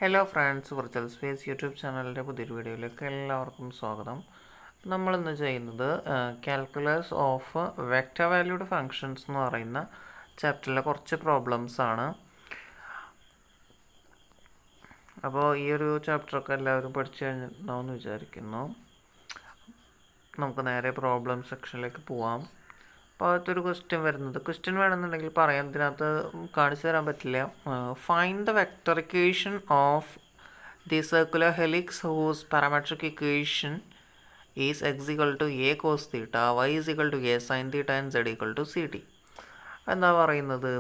Hello friends, virtual space YouTube ചാനലിൻ്റെ പുതിയൊരു വീഡിയോയിലേക്ക് എല്ലാവർക്കും സ്വാഗതം. നമ്മളിന്ന് ചെയ്യുന്നത് calculus of vector valued functions എന്ന് പറയുന്ന ചാപ്റ്ററിലെ കുറച്ച് പ്രോബ്ലംസ് ആണ്. അപ്പോൾ ഈ ഒരു ചാപ്റ്ററൊക്കെ എല്ലാവരും പഠിച്ചു കഴിഞ്ഞിട്ടുണ്ടാവുമെന്ന് വിചാരിക്കുന്നു. നമുക്ക് നേരെ പ്രോബ്ലം സെക്ഷനിലേക്ക് പോവാം. അപ്പോൾ അകത്തൊരു ക്വസ്റ്റ്യൻ വേണമെന്നുണ്ടെങ്കിൽ പറയാം, ഇതിനകത്ത് കാണിച്ചു തരാൻ പറ്റില്ല. Find the vector equation of the circular helix whose parametric equation is x equal to a cos theta, y is equal to a sin theta and z equal to ct. എന്താ പറയുന്നത്,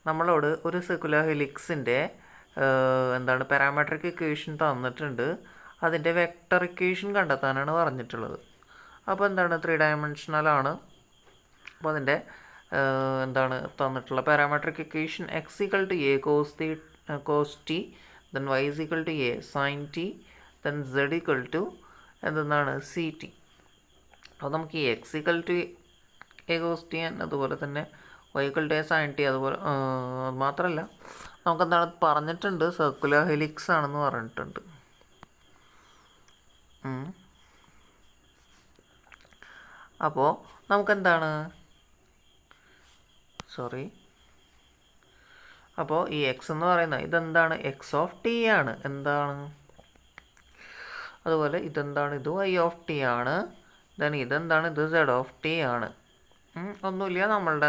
നമ്മളോട് ഒരു സർക്കുലർ ഹെലിക്സിൻ്റെ പാരാമെട്രിക് ഇക്വേഷൻ തന്നിട്ടുണ്ട്. അതിൻ്റെ vector equation കണ്ടെത്താനാണ് പറഞ്ഞിട്ടുള്ളത്. അപ്പോൾ 3 ഡയമെൻഷനലാണ്. അപ്പോൾ അതിൻ്റെ തന്നിട്ടുള്ള parametric equation x equal to a cos t, then y is equal to a sin t, then z equal to C T. അപ്പോൾ നമുക്ക് ഈ x equal to a cos t അതുപോലെ തന്നെ y equal to a sin t അതുപോലെ മാത്രമല്ല നമുക്ക് പറഞ്ഞിട്ടുണ്ട് circular helix ആണെന്ന് പറഞ്ഞിട്ടുണ്ട്. അപ്പോൾ അപ്പോൾ ഈ എക്സ് എന്ന് പറയുന്നത് ഇതെന്താണ്, എക്സ് ഓഫ് ടി ആണ്. അതുപോലെ ഇതെന്താണ്, ഇത് y ഓഫ് ടി ആണ്. ഇതെന്താണ്, ഇത് z ഓഫ് ടി ആണ്. ഒന്നുമില്ല, നമ്മളുടെ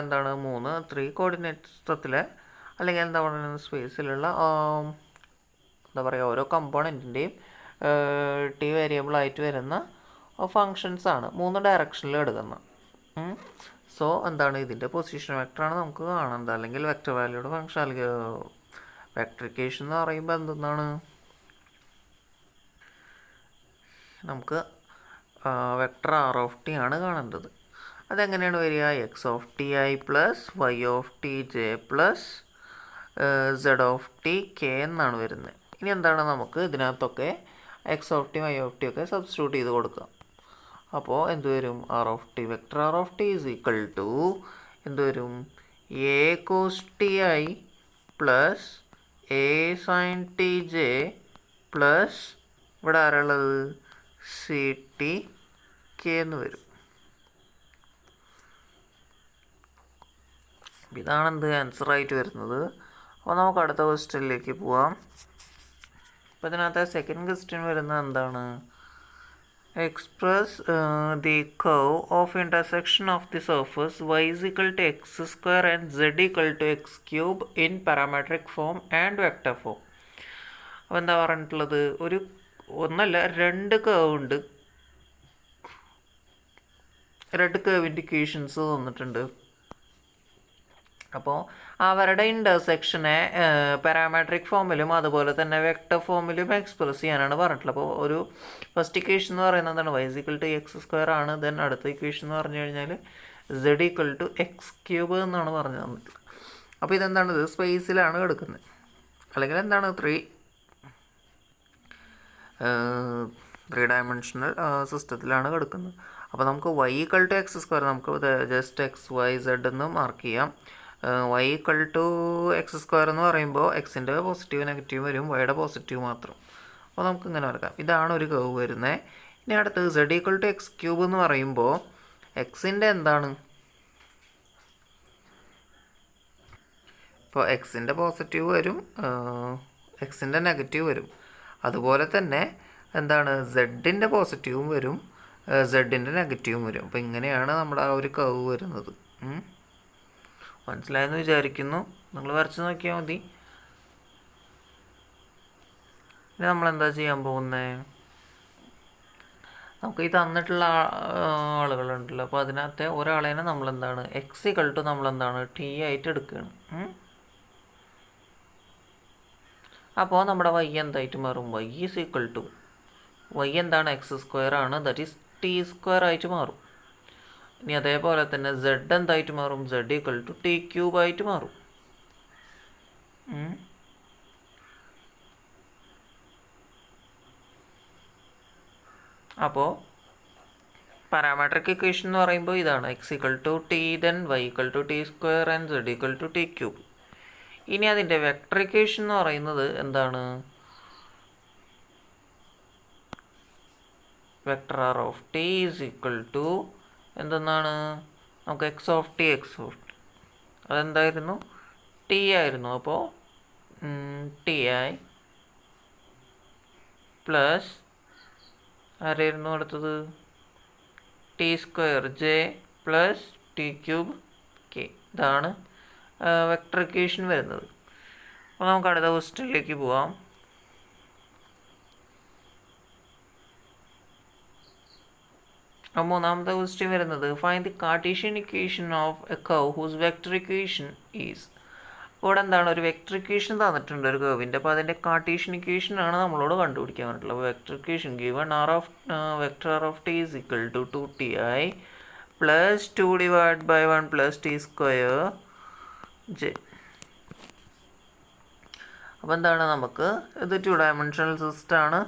3 കോർഡിനേറ്റ് സിസ്റ്റത്തിലെ അല്ലെങ്കിൽ സ്പേസിലുള്ള ഓരോ കമ്പോണൻറ്റിൻ്റെയും ടി വേരിയബിൾ ആയിട്ട് വരുന്ന ഫങ്ഷൻസ് ആണ് 3 ഡയറക്ഷനിൽ എടുക്കുന്നത്. സോ ഇതിൻ്റെ പൊസിഷൻ വെക്ടറാണ് നമുക്ക് കാണുന്നത്, അല്ലെങ്കിൽ വെക്റ്റർ വാല്യൂയുടെ ഫങ്ഷൻ, അല്ലെങ്കിൽ വെക്ടറിക്കേഷൻ എന്ന് പറയുമ്പോൾ എന്താണ്, നമുക്ക് വെക്ടർ ആർ ഓഫ് ടി ആണ് കാണേണ്ടത്. അതെങ്ങനെയാണ് വരിക, x of t i plus y of t j plus z of t k എന്നാണ് വരുന്നത്. ഇനി നമുക്ക് ഇതിനകത്തൊക്കെ x of t y of t ഒക്കെ സബ്സ്റ്റിറ്റ്യൂട്ട് ചെയ്ത് കൊടുക്കാം. അപ്പോൾ വരും, r of t, vector r of t is equal to വരും, a cos t i plus a sine t j plus ഇവിടെ ആരുള്ളത് സി ടി കെ എന്ന് വരും. ഇതാണ് ആൻസറായിട്ട് വരുന്നത്. അപ്പോൾ നമുക്ക് അടുത്ത ക്വസ്റ്റ്യനിലേക്ക് പോവാം. അപ്പോൾ ഇതിനകത്ത് സെക്കൻഡ് ക്വസ്റ്റ്യൻ വരുന്നത് എന്താണ്, express the curve of intersection of the surface y is equal to x square and z equal to x cube in parametric form and vector form. അപ്പോൾ എന്താ പറഞ്ഞിട്ടുള്ളത്, ഒന്നല്ല 2 കർവ് ഉണ്ട്. 2 കർവിൻ്റെ ഇക്വേഷൻസ് തന്നിട്ടുണ്ട്. അപ്പോൾ അവരുടെ ഇൻ്റർസെക്ഷനെ പാരാമെട്രിക് ഫോമിലും അതുപോലെ തന്നെ വെക്റ്റർ ഫോമിലും എക്സ്പ്രസ് ചെയ്യാനാണ് പറഞ്ഞിട്ടുള്ളത്. അപ്പോൾ ഒരു ഫസ്റ്റ് ഇക്വേഷൻ എന്ന് പറയുന്നത് എന്താണ്, y is equal to x square ആണ്. ദെൻ അടുത്ത ഇക്വേഷൻ എന്ന് പറഞ്ഞു കഴിഞ്ഞാൽ z equal to x cube എന്നാണ് പറഞ്ഞു തന്നിട്ടുള്ളത്. അപ്പോൾ ഇത് സ്പേസിലാണ് കിടക്കുന്നത്, അല്ലെങ്കിൽ 3 ഡയമെൻഷണൽ സിസ്റ്റത്തിലാണ് കിടക്കുന്നത്. അപ്പോൾ നമുക്ക് y equal to x square നമുക്ക് ജസ്റ്റ് എക്സ് വൈ സെഡ് എന്ന് മാർക്ക് ചെയ്യാം. y equal to x square എന്ന് പറയുമ്പോൾ എക്സിൻ്റെ പോസിറ്റീവ് നെഗറ്റീവ് വരും, വൈയുടെ പോസിറ്റീവ് മാത്രം. അപ്പോൾ നമുക്ക് ഇങ്ങനെ വരക്കാം. ഇതാണ് ഒരു കർവ് വരുന്നത്. ഇനി അടുത്ത് z equal to x cube എന്ന് പറയുമ്പോൾ എക്സിൻ്റെ ഇപ്പോൾ എക്സിൻ്റെ പോസിറ്റീവ് വരും, എക്സിൻ്റെ നെഗറ്റീവ് വരും. അതുപോലെ തന്നെ സെഡിൻ്റെ പോസിറ്റീവും വരും, സെഡിൻ്റെ നെഗറ്റീവും വരും. അപ്പോൾ ഇങ്ങനെയാണ് നമ്മുടെ ആ ഒരു കർവ് വരുന്നത്. മനസ്സിലായെന്ന് വിചാരിക്കുന്നു. നിങ്ങൾ വരച്ച് നോക്കിയാൽ മതി. ഇനി നമ്മളെന്താ ചെയ്യാൻ പോകുന്നത്, നമുക്ക് ഈ തന്നിട്ടുള്ള ആളുകളുണ്ടല്ലോ, അപ്പോൾ അതിനകത്തെ ഒരാളേനെ എക്സ് ഇക്വൽ ടു ടി ആയിട്ട് എടുക്കുകയാണ്. അപ്പോൾ നമ്മുടെ വൈ എന്തായിട്ട് മാറും, y is equal to y x square ആണ്, ദറ്റ് ഈസ് ടി സ്ക്വയർ ആയിട്ട് മാറും. ഇനി അതേപോലെ തന്നെ സെഡ് എന്തായിട്ട് മാറും, z equal to t cube ആയിട്ട് മാറും. അപ്പോൾ പാരാമെട്രിക് ഇക്വേഷൻ എന്ന് പറയുമ്പോൾ ഇതാണ്, x equal to t, then y equal to t square and z equal to t cube. ഇനി അതിൻ്റെ വെക്ടർ ഇക്വേഷൻ എന്ന് പറയുന്നത് vector r of t is equal to എന്തെന്നാണ് നമുക്ക് എക്സ് ഓഫ് ടി അതെന്തായിരുന്നു ടി ആയിരുന്നു. അപ്പോൾ ടി ഐ പ്ലസ് ആരായിരുന്നു അടുത്തത് t square j plus t cube k. ഇതാണ് വെക്ടർ ഇക്വേഷൻ വരുന്നത്. അപ്പോൾ നമുക്ക് അടുത്ത ക്വസ്റ്റ്യനിലേക്ക് പോവാം. മൂന്നാമത്തെ ക്വസ്റ്റ്യൻ വരുന്നത് find the Cartesian equation of a curve whose vector equation is. ഇവിടെ എന്താണ് ഒരു വെക്ടർ ഇക്വേഷൻ തന്നിട്ടുണ്ട് ഒരു കർവിൻ്റെ. അപ്പോൾ അതിൻ്റെ കാർട്ടീഷ്യൻ ഇക്വേഷൻ ആണ് നമ്മളോട് കണ്ടുപിടിക്കാൻ പറ്റുള്ളത്. Vector equation given vector r of t is equal to 2ti plus 2 divide by 1 plus t square j. അപ്പോൾ എന്താണ് നമുക്ക് ഇത് 2 ഡയമെൻഷണൽ സിസ്റ്റമാണ്,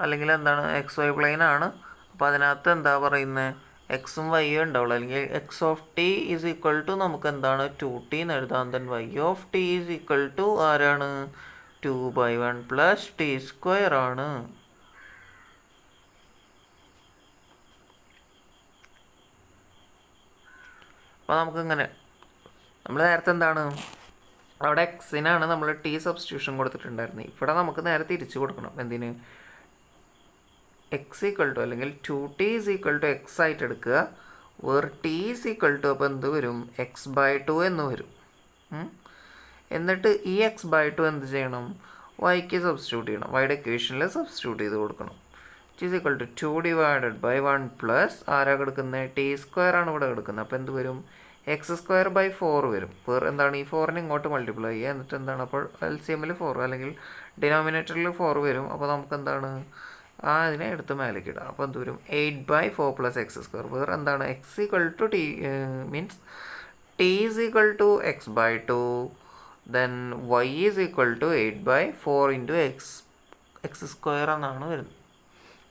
അല്ലെങ്കിൽ എന്താണ് എക്സ് വൈ പ്ലെയിൻ ആണ്. അപ്പോൾ അതിനകത്ത് എന്താ പറയുന്നത് എക്സും വൈയും ഉണ്ടാവുള്ളൂ. അല്ലെങ്കിൽ x of t is equal to നമുക്ക് എന്താണ് 2t എന്ന് എഴുതാം. Then y of t is equal to ആരാണ് 2/1 പ്ലസ് ടി സ്ക്വയർ ആണ്. അപ്പോൾ നമുക്കിങ്ങനെ നമ്മൾ നേരത്തെ എന്താണ് അവിടെ എക്സിനാണ് നമ്മൾ ടി സബ്സ്റ്റിറ്റ്യൂഷൻ കൊടുത്തിട്ടുണ്ടായിരുന്നത്. ഇവിടെ നമുക്ക് നേരെ തിരിച്ചു കൊടുക്കണം. എന്തിന് എക്സ് ഈക്വൽ ടു അല്ലെങ്കിൽ 2t is equal to X ആയിട്ട് എടുക്കുക. വേറെ ടി ഈസ് ഈക്വൽ ടു അപ്പോൾ എന്ത് വരും x/2 എന്ന് വരും. എന്നിട്ട് ഈ x/2 എന്ത് ചെയ്യണം വൈക്ക് സബ്സ്റ്റിറ്റ്യൂട്ട് ചെയ്യണം. വൈയുടെ ഇക്വേഷനിൽ സബ്സ്റ്റിറ്റ്യൂട്ട് ചെയ്ത് കൊടുക്കണം. It is equal to 2 divided by 1 plus ആരാ കിടക്കുന്നത് ടി സ്ക്വയർ ആണ് ഇവിടെ കിടക്കുന്നത്. അപ്പോൾ എന്ത് വരും x²/4 വരും. വേറെ എന്താണ് ഈ 4നെ ഇങ്ങോട്ട് മൾട്ടിപ്ലൈ ചെയ്യുക. എന്നിട്ട് എന്താണ് അപ്പോൾ LCMൽ 4 അല്ലെങ്കിൽ ഡിനോമിനേറ്ററിൽ 4 വരും. അപ്പോൾ നമുക്ക് എന്താണ് അതിനെ എടുത്ത് മേലേക്ക് ഇടാം. അപ്പോൾ എന്ത് വരും 8/4 പ്ലസ് x². വേറെ എന്താണ് x equal to t means t is equal to x/2 then y is equal to 8/4 into x² എന്നാണ് വരുന്നത്.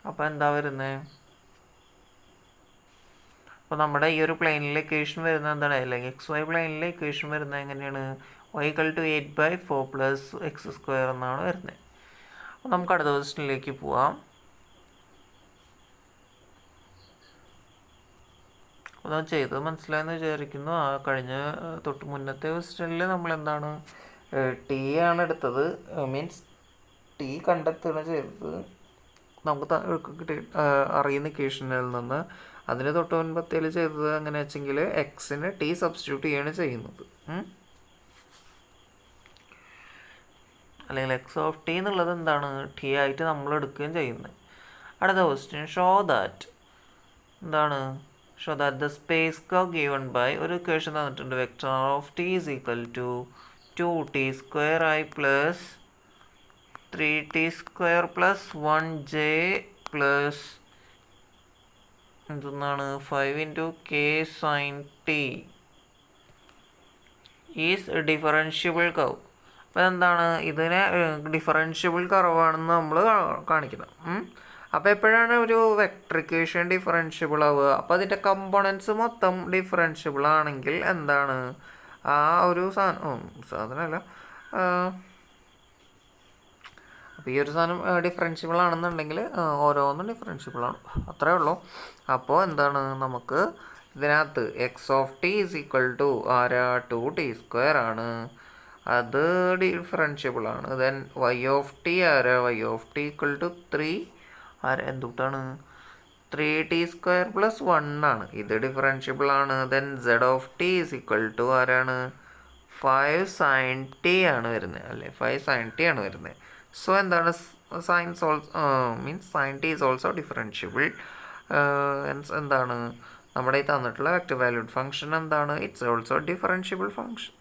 അപ്പോൾ എന്താ വരുന്നത് അപ്പോൾ നമ്മുടെ ഈ ഒരു പ്ലെയിനിലെ ഇക്വേഷൻ വരുന്നത് എന്താണ് അല്ലെങ്കിൽ XY പ്ലെയിനിലെ ഇക്വേഷൻ വരുന്നത് എങ്ങനെയാണ് y equal to 8/4 plus x² എന്നാണ് വരുന്നത്. അപ്പോൾ നമുക്ക് അടുത്ത ക്വസ്റ്റ്യനിലേക്ക് പോവാം. അപ്പോൾ നമ്മൾ ചെയ്തത് മനസ്സിലായെന്ന് വിചാരിക്കുന്നു. ആ കഴിഞ്ഞ തൊട്ട് മുന്നത്തെ ക്വസ്റ്റ്യനിൽ നമ്മൾ എന്താണ് ടി ആണ് എടുത്തത്. മീൻസ് ടി കണ്ടെത്തുകയാണ് ചെയ്തത് നമുക്ക് കിട്ടി അറിയുന്ന ഇക്വേഷനിൽ നിന്ന്. അതിന് തൊട്ട് മുൻപത്തേൽ ചെയ്തത് എങ്ങനെ വെച്ചെങ്കിൽ എക്സിന് ടി സബ്സ്റ്റിറ്റ്യൂട്ട് ചെയ്യാണ് ചെയ്യുന്നത്. അല്ലെങ്കിൽ എക്സ് ഓഫ് ടി എന്നുള്ളത് എന്താണ് ടി ആയിട്ട് നമ്മൾ എടുക്കുകയും ചെയ്യുന്നത്. അടുത്ത ക്വസ്റ്റ്യൻ ഷോ ദാറ്റ് എന്താണ് show that the space curve given by ഒരു ഇക്വേഷൻ തന്നിട്ടുണ്ട്. Vector of t is equal to 2t² plus 3t² plus 1j plus എന്താണ് 5 into k sine t is differentiable curve. അപ്പോൾ എന്താണ് ഇതിനെ ഡിഫറൻഷ്യബിൾ കർവാണെന്ന് നമ്മൾ കാണിക്കണം. അപ്പോൾ എപ്പോഴാണ് ഒരു വെക്ടർ ഇക്വേഷൻ ഡിഫറൻഷ്യബിൾ ആവുക? അപ്പോൾ അതിൻ്റെ കമ്പോണൻസ് മൊത്തം ഡിഫറൻഷ്യബിൾ ആണെങ്കിൽ എന്താണ് ആ ഒരു സാധനമല്ല അപ്പോൾ ഈ ഒരു സാധനം ഡിഫറൻഷ്യബിൾ ആണെന്നുണ്ടെങ്കിൽ ഓരോന്നും ഡിഫറൻഷ്യബിൾ ആണ്, അത്രേ ഉള്ളൂ. അപ്പോൾ എന്താണ് നമുക്ക് ഇതിനകത്ത് x of t is equal to ആരാ 2t² ആണ്, അത് ഡിഫറൻഷ്യബിൾ ആണ്. ദെൻ വൈ ഓഫ് ടി ആരാ y of t equal to 3 എന്തുട്ടാണ് 3t² പ്ലസ് 1 ആണ്, ഇത് ഡിഫറൻഷ്യബിൾ ആണ്. Then z of t is equal to ആരാണ് 5 sin t ആണ് വരുന്നത് അല്ലേ, 5 sin t ആണ് വരുന്നത്. സോ എന്താണ് since also means sine t is also differentiable. എന്താണ് നമ്മുടെ ഈ തന്നിട്ടുള്ള വെക്റ്റർ വാല്യൂഡ് ഫംഗ്ഷൻ എന്താണ് ഇറ്റ്സ് ഓൾസോ ഡിഫറൻഷ്യബിൾ ഫംഗ്ഷൻ.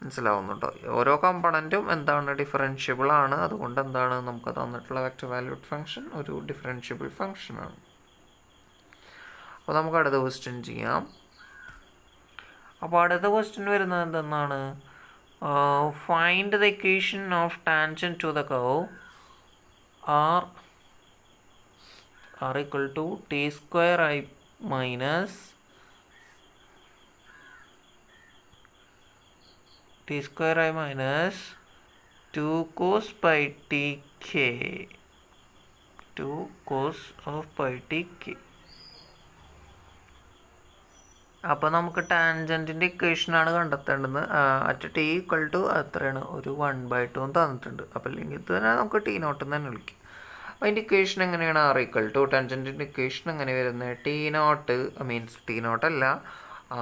മനസ്സിലാവുന്നുണ്ടോ? ഓരോ കമ്പണൻറ്റും എന്താണ് ഡിഫറൻഷ്യബിൾ ആണ്. അതുകൊണ്ട് എന്താണ് നമുക്ക് തന്നിട്ടുള്ള വെക്റ്റർ വാല്യൂഡ് ഫംഗ്ഷൻ ഒരു ഡിഫറൻഷ്യബിൾ ഫംഗ്ഷനാണ്. അപ്പോൾ നമുക്ക് അടുത്ത ക്വസ്റ്റ്യൻ ചെയ്യാം. അപ്പോൾ അടുത്ത ക്വസ്റ്റ്യൻ വരുന്നത് എന്തെന്നാണ് find the equation of tangent to the curve r equal to t² minus t² minus 2 cos pi tk 2 cos of pi t k. അപ്പോൾ നമുക്ക് ടാൻജൻറ്റിൻ്റെ ഇക്വേഷനാണ് കണ്ടെത്തേണ്ടത്. അറ്റ് ടി ഈക്വൽ ടു എത്രയാണ്, ഒരു 1/2 തന്നിട്ടുണ്ട്. അപ്പോൾ അല്ലെങ്കിൽ ഇത് തന്നെ നമുക്ക് ടി നോട്ട് എന്ന് തന്നെ വിളിക്കും. അപ്പോൾ അതിൻ്റെ ഇക്വേഷൻ എങ്ങനെയാണ്, ആർ ഈക്വൽ ടു ടാൻജൻറ്റിൻ്റെ ഇക്വേഷൻ എങ്ങനെ വരുന്നത്, t naught means t naught അല്ല,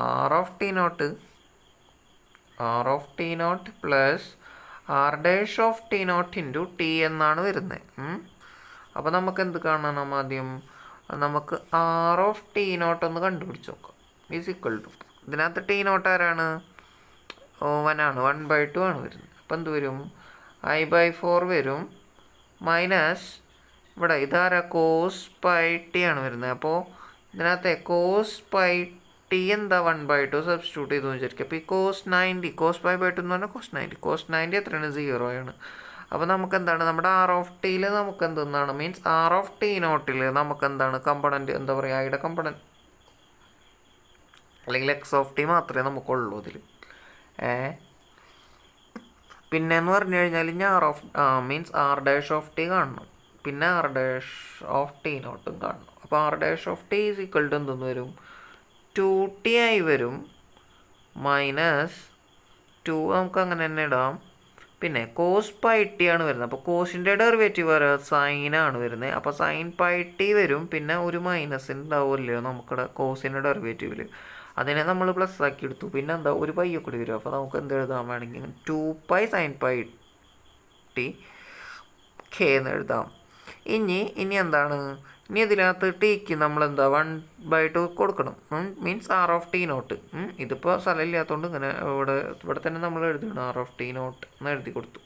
r of t naught plus r dash of t naught into t എന്നാണ് വരുന്നത്. അപ്പോൾ നമുക്ക് എന്ത് കാണണം, ആദ്യം നമുക്ക് ആർ ഓഫ് ടി നോട്ട് ഒന്ന് കണ്ടുപിടിച്ച് നോക്കാം. ഈസ് ഈക്വൽ ടു, ഇതിനകത്ത് ടി നോട്ട് ആരാണ്, 1 ആണ്, 1/2 ആണ് വരുന്നത്. അപ്പം എന്ത് വരും, I/4 വരും, മൈനസ് ഇവിടെ ഇതാരാ, കോസ് പൈ ടി ആണ് വരുന്നത്. അപ്പോൾ ഇതിനകത്തെ കോസ് പൈ ടി എന്താ, 1/2 സബ്സ്റ്റിറ്റ്യൂട്ട് ചെയ്തു വിചാരിക്കുക. അപ്പോൾ ഈ കോസ് 90, കോസ് π/2 എന്ന് പറഞ്ഞാൽ കോസ് 90 എത്രയാണ്, 0 ആണ്. അപ്പോൾ നമുക്ക് എന്താണ്, നമ്മുടെ ആർ ഓഫ് ടിയിൽ നമുക്ക് എന്തെന്നാണ്, മീൻസ് ആർ ഓഫ് ടി നോട്ടിൽ നമുക്ക് എന്താണ് കമ്പണൻറ്റ്, എന്താ പറയുക, ഐയുടെ കമ്പണൻറ്റ് അല്ലെങ്കിൽ എക്സ് ഓഫ് ടി മാത്രമേ നമുക്കുള്ളൂ ഇതിൽ. പിന്നെ എന്ന് പറഞ്ഞു കഴിഞ്ഞാൽ ഇനി r of means r dash of t കാണണം, പിന്നെ ആർ ഡാഷ് ഓഫ് ടി നോട്ടും കാണണം. അപ്പോൾ r dash of t is equal to എന്തെന്ന് വരും, 2t ആയി വരും, മൈനസ് 2 നമുക്ക് അങ്ങനെ തന്നെ ഇടാം. പിന്നെ കോസ് പൈ ടി ആണ് വരുന്നത്. അപ്പോൾ കോസിൻ്റെ ഡെറിവേറ്റീവ് വരാ സൈനാണ് വരുന്നത്. അപ്പോൾ സൈൻ പൈ ടി വരും, പിന്നെ ഒരു മൈനസ് ഉണ്ടാവുമല്ലോ നമുക്കിവിടെ കോസിൻ്റെ ഡെറിവേറ്റീവിൽ, അതിനെ നമ്മൾ പ്ലസ് ആക്കി എടുത്തു. പിന്നെ എന്താ, ഒരു പൈ കൂടി വരും. അപ്പോൾ നമുക്ക് എന്ത് എഴുതാൻ വേണമെങ്കിൽ 2π sin പൈ ടി കെ എന്ന് എഴുതാം. ഇനി എന്താണ്, ഇനി ഇതിനകത്ത് ടിക്ക് നമ്മളെന്താ 1/2 കൊടുക്കണം, means r of t naught. ഇതിപ്പോൾ സ്ഥലമില്ലാത്തതുകൊണ്ട് ഇങ്ങനെ ഇവിടെ തന്നെ നമ്മൾ എഴുതണം, ആർ ഓഫ് ടി നോട്ട് എന്ന് എഴുതി കൊടുത്തു.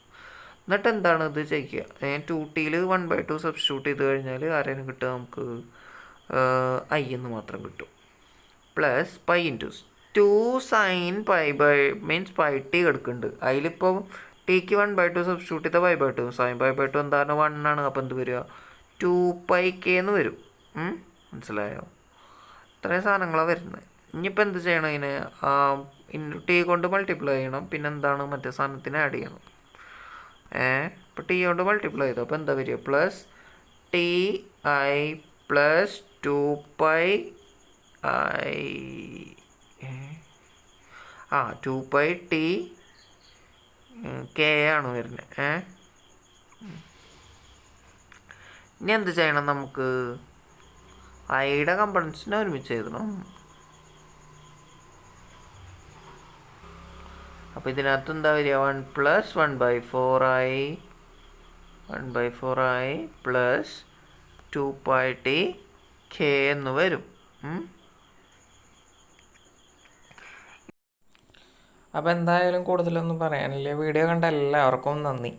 എന്നിട്ട് എന്താണ് ഇത് ചെയ്യുക, 2tയിൽ 1/2 സബ്സ്റ്റിറ്റ്യൂട്ട് ചെയ്ത് കഴിഞ്ഞാൽ ആരെയും കിട്ടുക, നമുക്ക് ഐ എന്ന് മാത്രം കിട്ടും, plus pi into 2 sin means pi T കിടക്കുന്നുണ്ട്. അതിലിപ്പോൾ ടിക്ക് 1/2 സബ്സ്റ്റിറ്റ്യൂട്ട് ചെയ്ത π/2, sin π/2 എന്താണ് 1 ആണ്. അപ്പോൾ എന്ത് വരിക, 2πk എന്ന് വരും. മനസ്സിലായോ, ഇത്രയും സാധനങ്ങളാണ് വരുന്നത്. ഇനിയിപ്പോൾ എന്ത് ചെയ്യണം, ഇതിനെ ടി കൊണ്ട് മൾട്ടിപ്ലൈ ചെയ്യണം, പിന്നെ എന്താണ് മറ്റേ സാധനത്തിന് ആഡ് ചെയ്യണം. ഇപ്പോൾ ടി കൊണ്ട് മൾട്ടിപ്ലൈ ചെയ്തു, അപ്പോൾ എന്താ വരിക, plus t i plus 2π i 2π t k ആണ് വരുന്നത്. ഇനി എന്ത് ചെയ്യണം, നമുക്ക് ഐയുടെ കമ്പണൻസിനെ ഒരുമിച്ച് എഴുതണം. അപ്പോൾ ഇതിനകത്ത് എന്താ വരിക, 1 + 1/4i പ്ലസ് 2π ടി കെ എന്ന് വരും. അപ്പോൾ എന്തായാലും കൂടുതലൊന്നും പറയാനില്ല. വീഡിയോ കണ്ട എല്ലാവർക്കും നന്ദി.